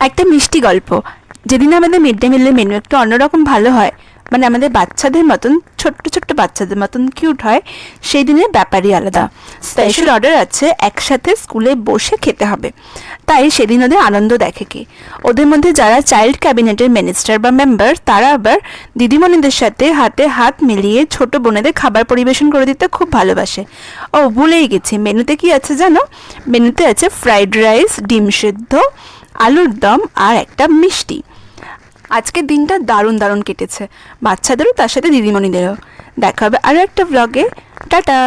একটা মিষ্টি গল্প। যেদিন আমাদের মিড ডে মিলের মেনু একটু অন্যরকম ভালো হয়, মানে আমাদের বাচ্চাদের মতন ছোট্ট ছোট্ট বাচ্চাদের মতন কিউট হয়, সেই দিনের ব্যাপারই আলাদা। স্পেশাল অর্ডার আছে, একসাথে স্কুলে বসে খেতে হবে, তাই সেদিন ওদের আনন্দ দেখে কি। ওদের মধ্যে যারা চাইল্ড ক্যাবিনেটের মিনিস্টার বা মেম্বার, তারা আবার দিদিমণিদের সাথে হাতে হাত মিলিয়ে ছোট বোনেদের খাবার পরিবেশন করে দিতে খুব ভালোবাসে। ও ভুলেই গেছি, মেনুতে কি আছে জানো? মেনুতে আছে ফ্রাইড রাইস, ডিম সেদ্ধ, আলুর দম আর একটা মিষ্টি। আজকের দিনটা দারুণ দারুণ কেটেছে, বাচ্চাদেরও তার সাথে দিদিমণিদেরও। দেখা হবে আরও একটা ব্লগে। টাটা।